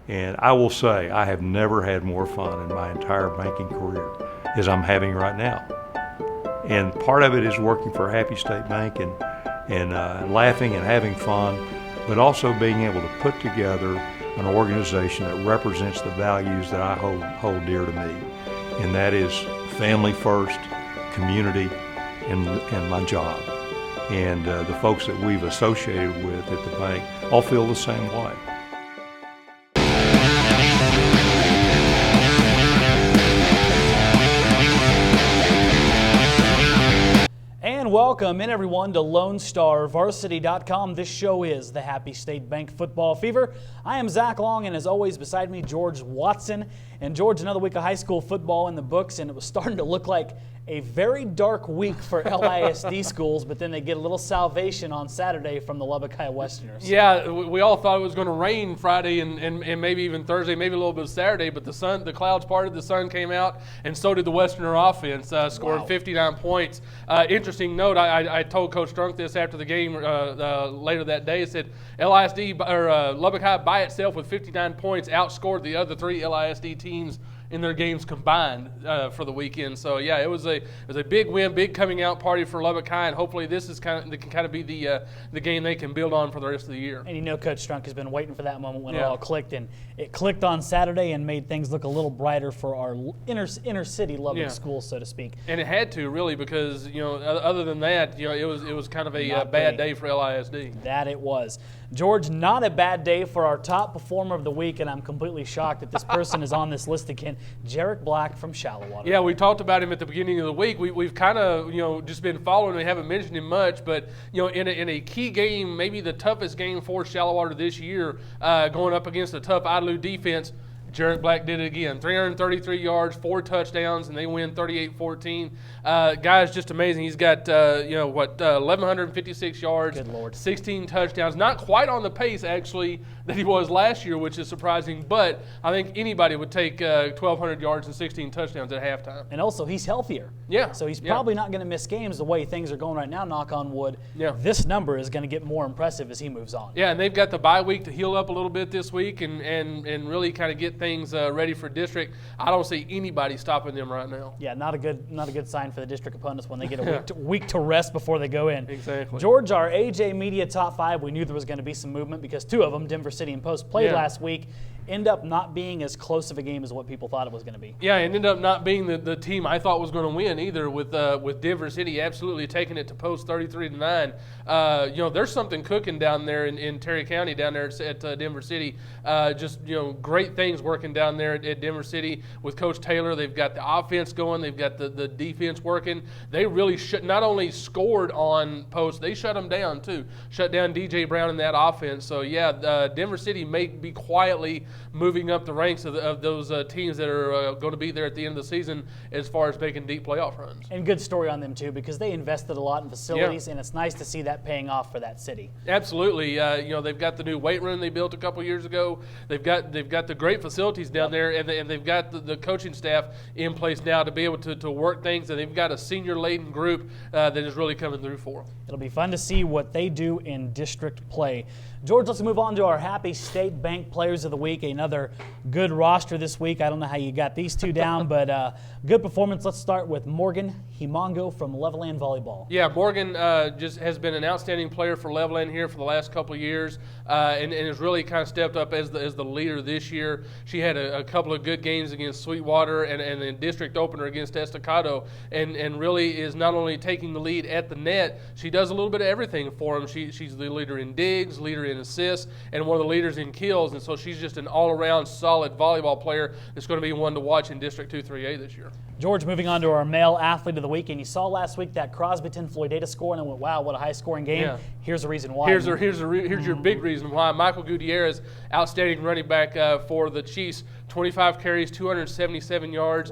And I will say, I have never had more fun in my entire banking career as I'm having right now. And part of it is working for Happy State Bank and laughing and having fun, but also being able to put together an organization that represents the values that I hold dear to me. And that is family first, community, and my job. And the folks that we've associated with at the bank all feel the same way. Welcome in, everyone, to LoneStarVarsity.com. This show is the Happy State Bank Football Fever. I am Zach Long, and as always, beside me, George Watson. And George, another week of high school football in the books, and it was starting to look like a very dark week for LISD schools, but then they get a little salvation on Saturday from the Lubbock High Westerners. Yeah, we all thought it was going to rain Friday and maybe even Thursday, maybe a little bit of Saturday, but the clouds parted, the sun came out, and so did the Westerner offense, scoring 59 points. Interesting note, I told Coach Strunk this after the game later that day. I said LISD or Lubbock High by itself with 59 points outscored the other three LISD teams in their games combined for the weekend. So yeah, it was a big win, big coming out party for Lubbock High, and hopefully this is can kind of be the game they can build on for the rest of the year. And you know, Coach Strunk has been waiting for that moment when it all clicked, and it clicked on Saturday and made things look a little brighter for our inner city Lubbock schools, so to speak. And it had to, really, because other than that, it was kind of a bad day for LISD. That it was. George, not a bad day for our top performer of the week, and I'm completely shocked that this person is on this list again. Jarek Black from Shallowater. Yeah, we talked about him at the beginning of the week. We've kind of just been following. We haven't mentioned him much, but in a key game, maybe the toughest game for Shallowater this year, going up against a tough Idlew defense. Jarek Black did it again. 333 yards, 4 touchdowns, and they win 38-14. Guy's just amazing. He's got 1,156 yards, good Lord, 16 touchdowns. Not quite on the pace actually that he was last year, which is surprising. But I think anybody would take 1,200 yards and 16 touchdowns at halftime. And also, he's healthier. Yeah. So he's probably not going to miss games the way things are going right now. Knock on wood. Yeah. This number is going to get more impressive as he moves on. Yeah, and they've got the bye week to heal up a little bit this week and really kind of get things ready for district. I don't see anybody stopping them right now. Yeah, not a good sign for the district opponents when they get a week to rest before they go in. Exactly. George, our AJ Media top 5, we knew there was going to be some movement because two of them, Denver City and Post, played last week. End up not being as close of a game as what people thought it was going to be. Yeah, and ended up not being the team I thought was going to win either, with Denver City absolutely taking it to Post 33-9. There's something cooking down there in Terry County down there at Denver City. Great things working down there at Denver City with Coach Taylor. They've got the offense going. They've got the defense working. They really not only scored on Post, they shut them down too. Shut down DJ Brown in that offense. So yeah, Denver City may be quietly moving up the ranks of those teams that are going to be there at the end of the season as far as making deep playoff runs. And good story on them too, because they invested a lot in facilities, and it's nice to see that paying off for that city. Absolutely. They've got the new weight room they built a couple years ago. They've got the great facilities down there, and they've got the coaching staff in place now to be able to work things, and they've got a senior-laden group that is really coming through for them. It'll be fun to see what they do in district play. George, let's move on to our Happy State Bank Players of the Week. Another good roster this week. I don't know how you got these two down, but good performance. Let's start with Morgan Himongo from Levelland Volleyball. Yeah, Morgan just has been an outstanding player for Levelland here for the last couple of years, and has really kind of stepped up as the leader this year. She had a couple of good games against Sweetwater and a district opener against Estacado, and really is not only taking the lead at the net, she does a little bit of everything for them. She's the leader in digs, leader in assists, and one of the leaders in kills, and so she's just an all-around solid volleyball player that's going to be one to watch in District 2-3A this year. George, moving on to our male athlete of the week, and you saw last week that Crosbyton-Floydada score, and I went, wow, what a high-scoring game. Yeah. Here's the reason why. Here's your big reason why. Michael Gutierrez, outstanding running back for the Chiefs, 25 carries, 277 yards,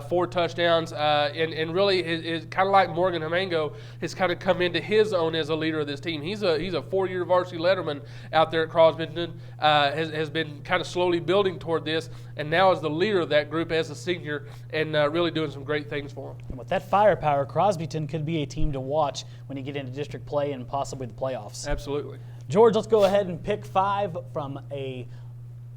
4 touchdowns, and really is kind of like Morgan Himongo has kind of come into his own as a leader of this team. He's a 4-year varsity letterman out there at Crosbyton, has been kind of slowly building toward this, and now is the leader of that group as a senior, and really doing some great things for him. And with that firepower, Crosbyton could be a team to watch when you get into district play and possibly the playoffs. Absolutely. George, let's go ahead and pick 5 from a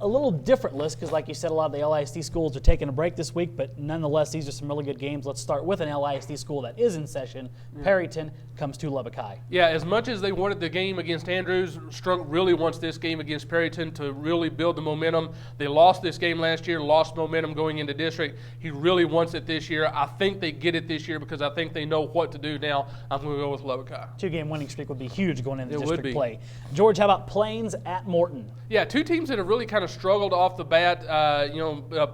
a little different list because, like you said, a lot of the LISD schools are taking a break this week, but nonetheless, these are some really good games. Let's start with an LISD school that is in session. Perryton comes to Lubbock High. Yeah, as much as they wanted the game against Andrews, Strunk really wants this game against Perryton to really build the momentum. They lost this game last year, lost momentum going into district. He really wants it this year. I think they get it this year because I think they know what to do now. I'm going to go with Lubbock High. 2-game winning streak would be huge going into It would district be. play. George, how about Plains at Morton? Yeah, two teams that have really kind of struggled off the bat.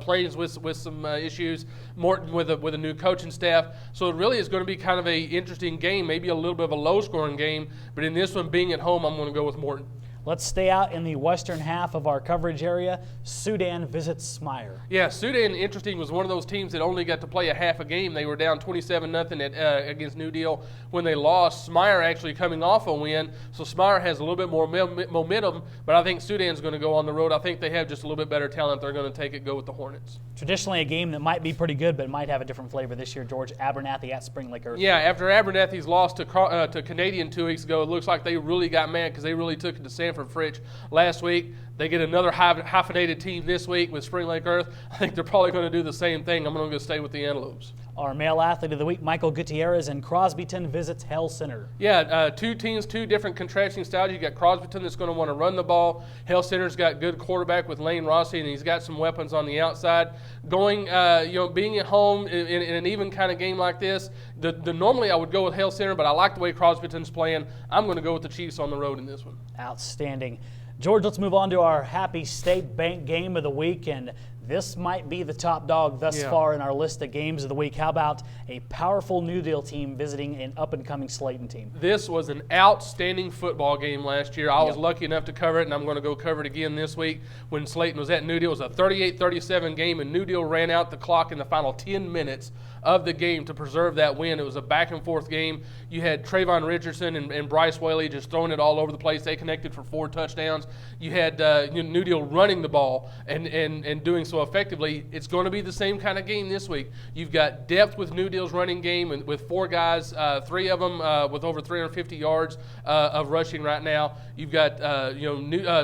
Plains with some issues, Morton with a new coaching staff. So it really is going to be kind of a interesting game, maybe a little bit of a low-scoring game. But in this one, being at home, I'm going to go with Morton. Let's stay out in the western half of our coverage area. Sudan visits Smyre. Yeah, Sudan, interesting, was one of those teams that only got to play a half a game. They were down 27-0 against New Deal when they lost. Smyre actually coming off a win, so Smyre has a little bit more momentum, but I think Sudan's going to go on the road. I think they have just a little bit better talent. They're going to go with the Hornets. Traditionally a game that might be pretty good, but might have a different flavor this year, George. Abernathy at Spring Lake Earth. Yeah, after Abernathy's lost to Canadian 2 weeks ago, it looks like they really got mad because they really took it to Sanford Fritch last week. They get another hyphenated team this week with Spring Lake Earth. I think they're probably going to do the same thing. I'm going to stay with the Antelopes. Our male athlete of the week, Michael Gutierrez in Crosbyton visits Hell Center. Yeah, two teams, two different contrasting styles. You got Crosbyton that's going to want to run the ball. Hell Center's got good quarterback with Lane Rossi, and he's got some weapons on the outside. Being at home in an even kind of game like this, normally I would go with Hell Center, but I like the way Crosbyton's playing. I'm going to go with the Chiefs on the road in this one. Outstanding. George, let's move on to our Happy State Bank game of the week, and this might be the top dog thus far in our list of games of the week. How about a powerful New Deal team visiting an up-and-coming Slayton team? This was an outstanding football game last year. I was lucky enough to cover it, and I'm going to go cover it again this week when Slayton was at New Deal. It was a 38-37 game, and New Deal ran out the clock in the final 10 minutes of the game to preserve that win. It was a back-and-forth game. You had Trayvon Richardson and Bryce Whaley just throwing it all over the place. They connected for 4 touchdowns. You had New Deal running the ball and doing so effectively. It's going to be the same kind of game this week. You've got depth with New Deal's running game and with 4 guys, 3 of them with over 350 yards of rushing right now. You've got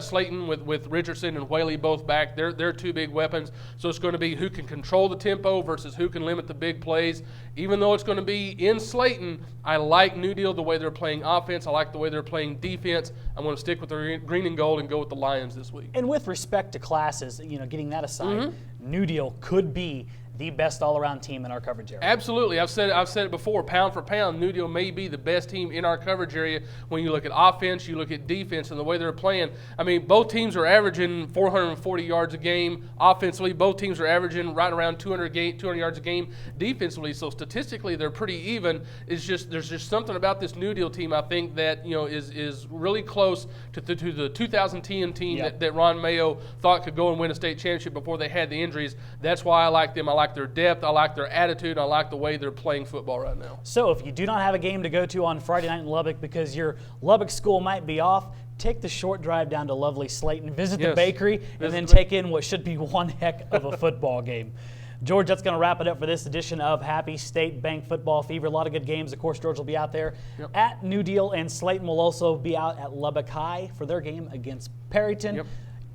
Slayton with Richardson and Whaley both back. They're 2 big weapons. So it's going to be who can control the tempo versus who can limit the big plays. Even though it's going to be in Slayton, I like New Deal the way they're playing offense. I like the way they're playing defense. I'm going to stick with the green and gold and go with the Lions this week. And with respect to classes, getting that aside, New Deal could be the best all-around team in our coverage area. Absolutely. I've said it before, pound for pound, New Deal may be the best team in our coverage area when you look at offense, you look at defense, and the way they're playing. I mean, both teams are averaging 440 yards a game offensively. Both teams are averaging right around 200 yards a game defensively. So statistically, they're pretty even. There's just something about this New Deal team I think that is really close to the 2010 team that Ron Mayo thought could go and win a state championship before they had the injuries. That's why I like them. I like their depth, I like their attitude, I like the way they're playing football right now. So if you do not have a game to go to on Friday night in Lubbock because your Lubbock school might be off, take the short drive down to lovely Slayton, visit the bakery, and then take in what should be one heck of a football game. George, that's going to wrap it up for this edition of Happy State Bank Football Fever. A lot of good games. Of course, George will be out there at New Deal, and Slayton will also be out at Lubbock High for their game against Perryton.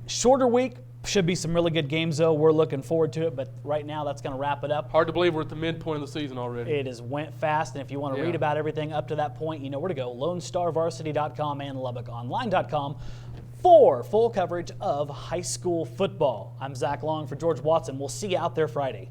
Shorter week. Should be some really good games, though. We're looking forward to it, but right now that's going to wrap it up. Hard to believe we're at the midpoint of the season already. It went fast, and if you want to read about everything up to that point, you know where to go. LoneStarVarsity.com and LubbockOnline.com for full coverage of high school football. I'm Zach Long for George Watson. We'll see you out there Friday.